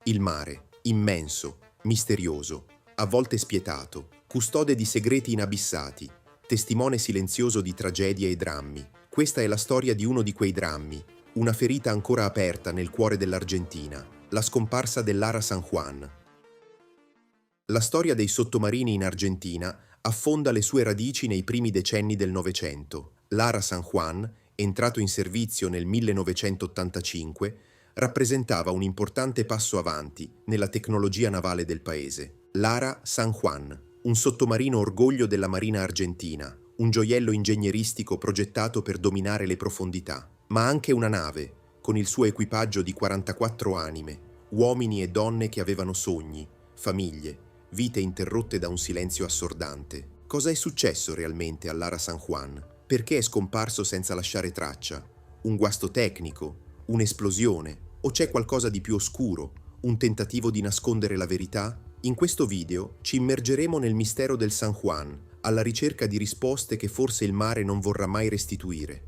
Il mare, immenso, misterioso, a volte spietato, custode di segreti inabissati, testimone silenzioso di tragedie e drammi. Questa è la storia di uno di quei drammi, una ferita ancora aperta nel cuore dell'Argentina, la scomparsa dell'Ara San Juan. La storia dei sottomarini in Argentina affonda le sue radici nei primi decenni del Novecento. L'Ara San Juan, entrato in servizio nel 1985, rappresentava un importante passo avanti nella tecnologia navale del paese. L'Ara San Juan, un sottomarino orgoglio della Marina argentina, un gioiello ingegneristico progettato per dominare le profondità, ma anche una nave, con il suo equipaggio di 44 anime, uomini e donne che avevano sogni, famiglie, vite interrotte da un silenzio assordante. Cosa è successo realmente all'Ara San Juan? Perché è scomparso senza lasciare traccia? Un guasto tecnico? Un'esplosione? O c'è qualcosa di più oscuro? Un tentativo di nascondere la verità? In questo video ci immergeremo nel mistero del San Juan, alla ricerca di risposte che forse il mare non vorrà mai restituire.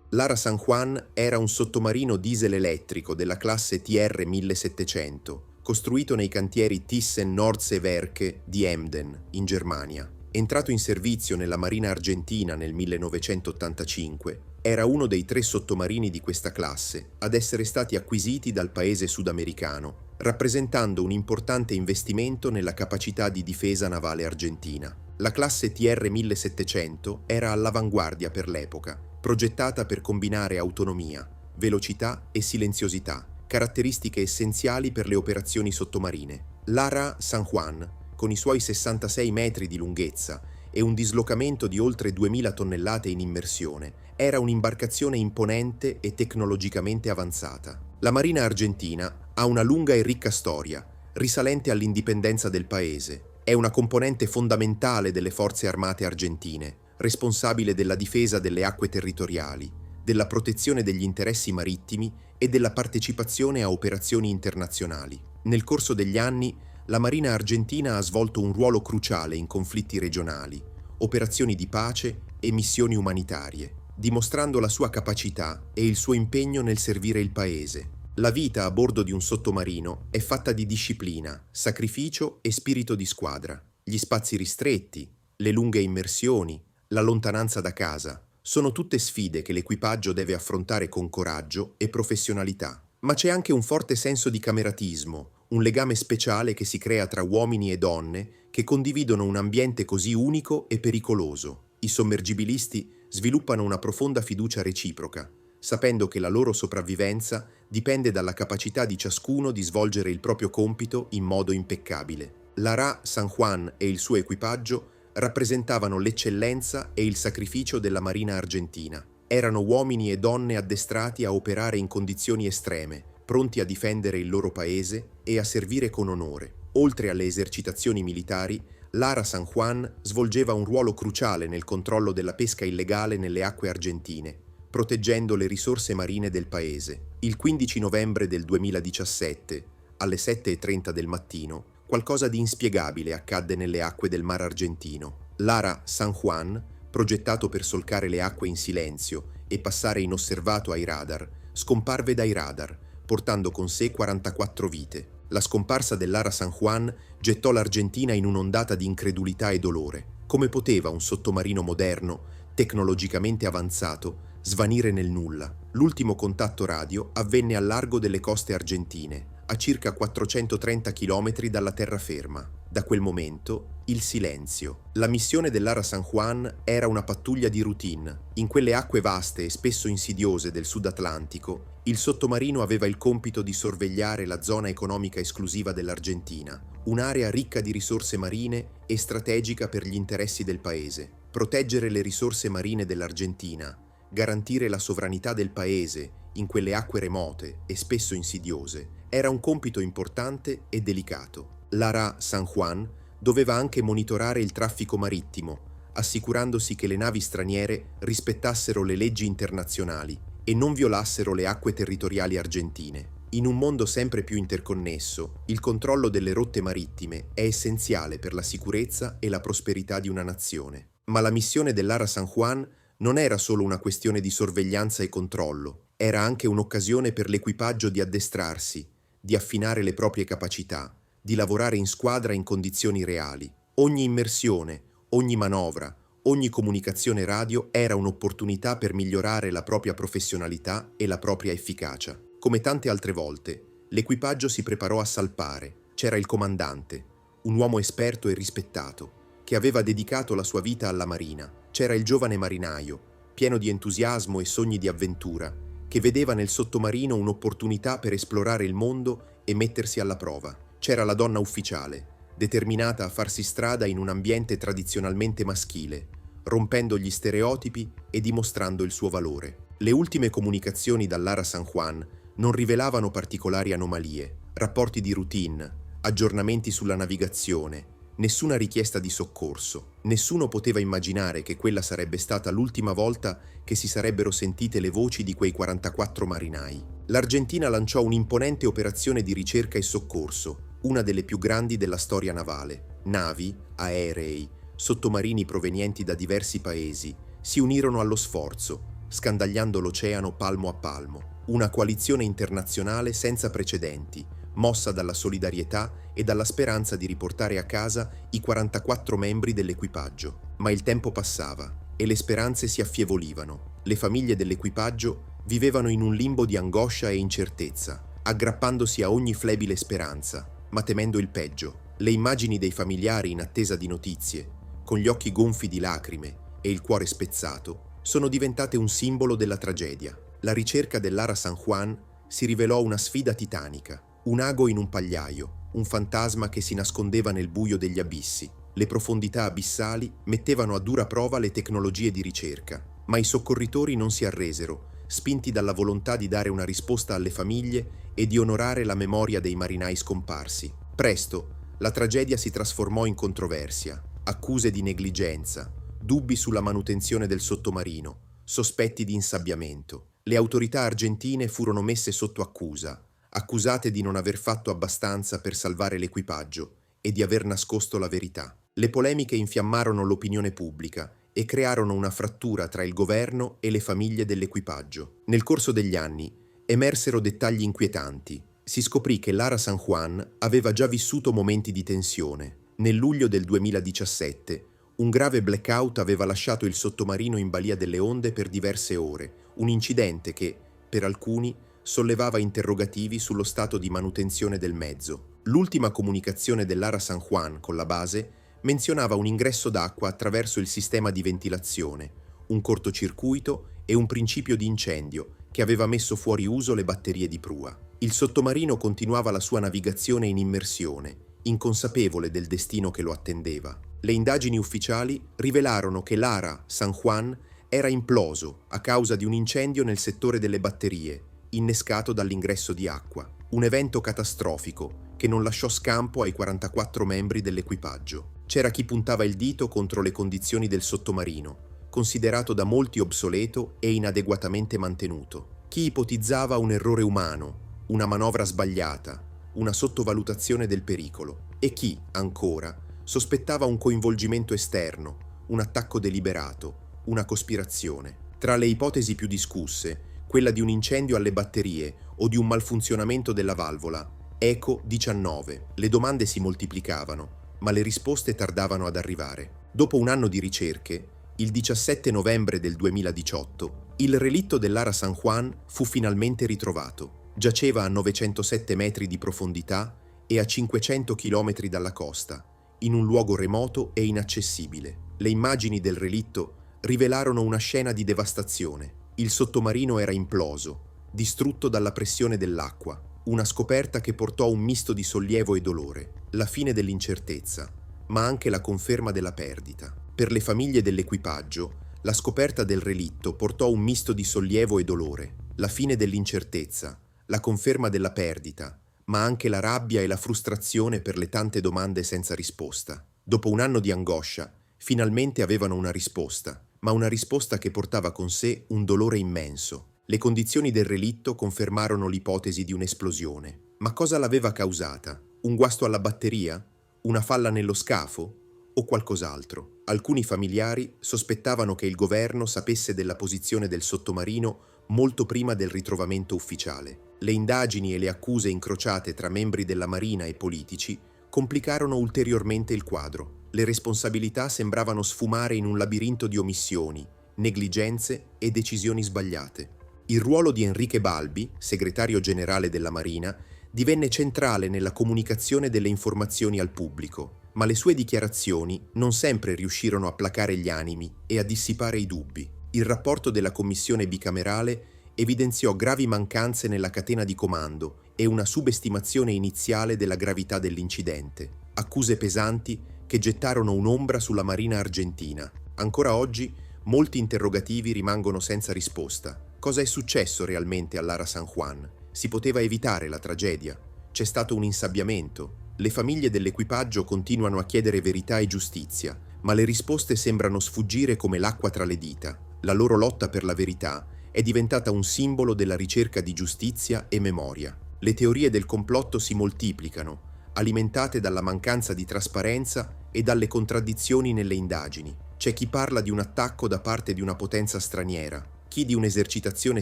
L'Ara San Juan era un sottomarino diesel elettrico della classe TR 1700, costruito nei cantieri Thyssen-Nordseewerke di Emden, in Germania. Entrato in servizio nella Marina argentina nel 1985, era uno dei 3 sottomarini di questa classe ad essere stati acquisiti dal paese sudamericano, rappresentando un importante investimento nella capacità di difesa navale argentina. La classe TR 1700 era all'avanguardia per l'epoca, progettata per combinare autonomia, velocità e silenziosità, caratteristiche essenziali per le operazioni sottomarine. L'Ara San Juan, con i suoi 66 metri di lunghezza e un dislocamento di oltre 2000 tonnellate in immersione, era un'imbarcazione imponente e tecnologicamente avanzata. La Marina argentina ha una lunga e ricca storia, risalente all'indipendenza del paese. È una componente fondamentale delle forze armate argentine, responsabile della difesa delle acque territoriali, della protezione degli interessi marittimi e della partecipazione a operazioni internazionali. Nel corso degli anni, la Marina argentina ha svolto un ruolo cruciale in conflitti regionali, operazioni di pace e missioni umanitarie, dimostrando la sua capacità e il suo impegno nel servire il paese. La vita a bordo di un sottomarino è fatta di disciplina, sacrificio e spirito di squadra. Gli spazi ristretti, le lunghe immersioni, la lontananza da casa, sono tutte sfide che l'equipaggio deve affrontare con coraggio e professionalità. Ma c'è anche un forte senso di cameratismo, un legame speciale che si crea tra uomini e donne che condividono un ambiente così unico e pericoloso. I sommergibilisti sviluppano una profonda fiducia reciproca, sapendo che la loro sopravvivenza dipende dalla capacità di ciascuno di svolgere il proprio compito in modo impeccabile. L'Ara San Juan e il suo equipaggio rappresentavano l'eccellenza e il sacrificio della Marina argentina. Erano uomini e donne addestrati a operare in condizioni estreme, pronti a difendere il loro paese e a servire con onore. Oltre alle esercitazioni militari, l'Ara San Juan svolgeva un ruolo cruciale nel controllo della pesca illegale nelle acque argentine, proteggendo le risorse marine del paese. Il 15 novembre del 2017, alle 7:30 del mattino, qualcosa di inspiegabile accadde nelle acque del Mar Argentino. L'Ara San Juan, progettato per solcare le acque in silenzio e passare inosservato ai radar, scomparve dai radar, portando con sé 44 vite. La scomparsa dell'Ara San Juan gettò l'Argentina in un'ondata di incredulità e dolore. Come poteva un sottomarino moderno, tecnologicamente avanzato, svanire nel nulla? L'ultimo contatto radio avvenne al largo delle coste argentine, a circa 430 km dalla terraferma. Da quel momento, il silenzio. La missione dell'Ara San Juan era una pattuglia di routine. In quelle acque vaste e spesso insidiose del Sud Atlantico, il sottomarino aveva il compito di sorvegliare la zona economica esclusiva dell'Argentina, un'area ricca di risorse marine e strategica per gli interessi del paese. Proteggere le risorse marine dell'Argentina, garantire la sovranità del paese in quelle acque remote e spesso insidiose, era un compito importante e delicato. L'Ara San Juan doveva anche monitorare il traffico marittimo, assicurandosi che le navi straniere rispettassero le leggi internazionali e non violassero le acque territoriali argentine. In un mondo sempre più interconnesso, il controllo delle rotte marittime è essenziale per la sicurezza e la prosperità di una nazione. Ma la missione dell'Ara San Juan non era solo una questione di sorveglianza e controllo, era anche un'occasione per l'equipaggio di addestrarsi, di affinare le proprie capacità, di lavorare in squadra in condizioni reali. Ogni immersione, ogni manovra, ogni comunicazione radio era un'opportunità per migliorare la propria professionalità e la propria efficacia. Come tante altre volte, l'equipaggio si preparò a salpare. C'era il comandante, un uomo esperto e rispettato, che aveva dedicato la sua vita alla marina. C'era il giovane marinaio, pieno di entusiasmo e sogni di avventura, che vedeva nel sottomarino un'opportunità per esplorare il mondo e mettersi alla prova. C'era la donna ufficiale, determinata a farsi strada in un ambiente tradizionalmente maschile, rompendo gli stereotipi e dimostrando il suo valore. Le ultime comunicazioni dall'Ara San Juan non rivelavano particolari anomalie, rapporti di routine, aggiornamenti sulla navigazione, nessuna richiesta di soccorso. Nessuno poteva immaginare che quella sarebbe stata l'ultima volta che si sarebbero sentite le voci di quei 44 marinai. L'Argentina lanciò un'imponente operazione di ricerca e soccorso, una delle più grandi della storia navale. Navi, aerei, sottomarini provenienti da diversi paesi si unirono allo sforzo, scandagliando l'oceano palmo a palmo. Una coalizione internazionale senza precedenti, mossa dalla solidarietà e dalla speranza di riportare a casa i 44 membri dell'equipaggio. Ma il tempo passava e le speranze si affievolivano. Le famiglie dell'equipaggio vivevano in un limbo di angoscia e incertezza, aggrappandosi a ogni flebile speranza, ma temendo il peggio. Le immagini dei familiari in attesa di notizie, con gli occhi gonfi di lacrime e il cuore spezzato, sono diventate un simbolo della tragedia. La ricerca dell'Ara San Juan si rivelò una sfida titanica, un ago in un pagliaio, un fantasma che si nascondeva nel buio degli abissi. Le profondità abissali mettevano a dura prova le tecnologie di ricerca, ma i soccorritori non si arresero, spinti dalla volontà di dare una risposta alle famiglie e di onorare la memoria dei marinai scomparsi. Presto, la tragedia si trasformò in controversia, accuse di negligenza, dubbi sulla manutenzione del sottomarino, sospetti di insabbiamento. Le autorità argentine furono messe sotto accusa, accusate di non aver fatto abbastanza per salvare l'equipaggio e di aver nascosto la verità. Le polemiche infiammarono l'opinione pubblica e crearono una frattura tra il governo e le famiglie dell'equipaggio. Nel corso degli anni emersero dettagli inquietanti. Si scoprì che l'Ara San Juan aveva già vissuto momenti di tensione. Nel luglio del 2017, un grave blackout aveva lasciato il sottomarino in balia delle onde per diverse ore, un incidente che, per alcuni, sollevava interrogativi sullo stato di manutenzione del mezzo. L'ultima comunicazione dell'Ara San Juan con la base menzionava un ingresso d'acqua attraverso il sistema di ventilazione, un cortocircuito e un principio di incendio che aveva messo fuori uso le batterie di prua. Il sottomarino continuava la sua navigazione in immersione, inconsapevole del destino che lo attendeva. Le indagini ufficiali rivelarono che l'Ara San Juan era imploso a causa di un incendio nel settore delle batterie, innescato dall'ingresso di acqua. Un evento catastrofico che non lasciò scampo ai 44 membri dell'equipaggio. C'era chi puntava il dito contro le condizioni del sottomarino, considerato da molti obsoleto e inadeguatamente mantenuto. Chi ipotizzava un errore umano, una manovra sbagliata, una sottovalutazione del pericolo, e chi, ancora, sospettava un coinvolgimento esterno, un attacco deliberato, una cospirazione. Tra le ipotesi più discusse, quella di un incendio alle batterie o di un malfunzionamento della valvola ECO 19. Le domande si moltiplicavano, ma le risposte tardavano ad arrivare. Dopo un anno di ricerche, il 17 novembre del 2018, il relitto dell'Ara San Juan fu finalmente ritrovato. Giaceva a 907 metri di profondità e a 500 chilometri dalla costa, in un luogo remoto e inaccessibile. Le immagini del relitto rivelarono una scena di devastazione. Il sottomarino era imploso, distrutto dalla pressione dell'acqua, una scoperta che portò un misto di sollievo e dolore, la fine dell'incertezza, ma anche la conferma della perdita. Per le famiglie dell'equipaggio, la scoperta del relitto portò un misto di sollievo e dolore, la fine dell'incertezza, la conferma della perdita, ma anche la rabbia e la frustrazione per le tante domande senza risposta. Dopo un anno di angoscia, finalmente avevano una risposta, ma una risposta che portava con sé un dolore immenso. Le condizioni del relitto confermarono l'ipotesi di un'esplosione. Ma cosa l'aveva causata? Un guasto alla batteria? Una falla nello scafo? O qualcos'altro? Alcuni familiari sospettavano che il governo sapesse della posizione del sottomarino molto prima del ritrovamento ufficiale. Le indagini e le accuse incrociate tra membri della Marina e politici complicarono ulteriormente il quadro. Le responsabilità sembravano sfumare in un labirinto di omissioni, negligenze e decisioni sbagliate. Il ruolo di Enrique Balbi, segretario generale della Marina, divenne centrale nella comunicazione delle informazioni al pubblico, ma le sue dichiarazioni non sempre riuscirono a placare gli animi e a dissipare i dubbi. Il rapporto della commissione bicamerale evidenziò gravi mancanze nella catena di comando e una subestimazione iniziale della gravità dell'incidente. Accuse pesanti che gettarono un'ombra sulla Marina argentina. Ancora oggi, molti interrogativi rimangono senza risposta. Cosa è successo realmente all'Ara San Juan? Si poteva evitare la tragedia? C'è stato un insabbiamento? Le famiglie dell'equipaggio continuano a chiedere verità e giustizia, ma le risposte sembrano sfuggire come l'acqua tra le dita. La loro lotta per la verità è diventata un simbolo della ricerca di giustizia e memoria. Le teorie del complotto si moltiplicano, alimentate dalla mancanza di trasparenza e dalle contraddizioni nelle indagini. C'è chi parla di un attacco da parte di una potenza straniera, chi di un'esercitazione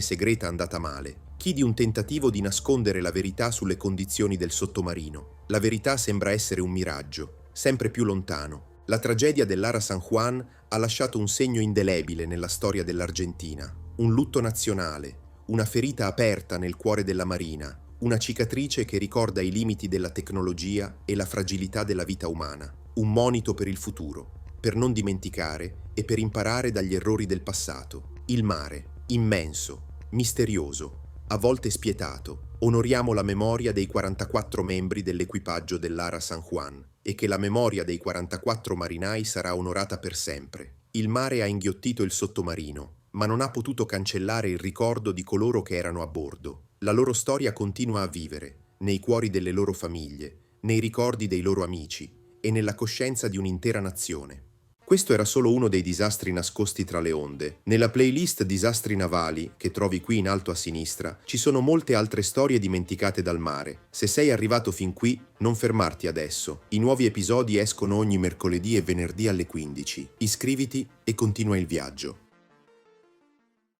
segreta andata male, chi di un tentativo di nascondere la verità sulle condizioni del sottomarino. La verità sembra essere un miraggio, sempre più lontano. La tragedia dell'Ara San Juan ha lasciato un segno indelebile nella storia dell'Argentina, un lutto nazionale, una ferita aperta nel cuore della Marina, una cicatrice che ricorda i limiti della tecnologia e la fragilità della vita umana, un monito per il futuro, per non dimenticare e per imparare dagli errori del passato. Il mare, immenso, misterioso, a volte spietato, onoriamo la memoria dei 44 membri dell'equipaggio dell'Ara San Juan e che la memoria dei 44 marinai sarà onorata per sempre. Il mare ha inghiottito il sottomarino, ma non ha potuto cancellare il ricordo di coloro che erano a bordo. La loro storia continua a vivere, nei cuori delle loro famiglie, nei ricordi dei loro amici e nella coscienza di un'intera nazione. Questo era solo uno dei disastri nascosti tra le onde. Nella playlist Disastri navali, che trovi qui in alto a sinistra, ci sono molte altre storie dimenticate dal mare. Se sei arrivato fin qui, non fermarti adesso. I nuovi episodi escono ogni mercoledì e venerdì alle 15. Iscriviti e continua il viaggio.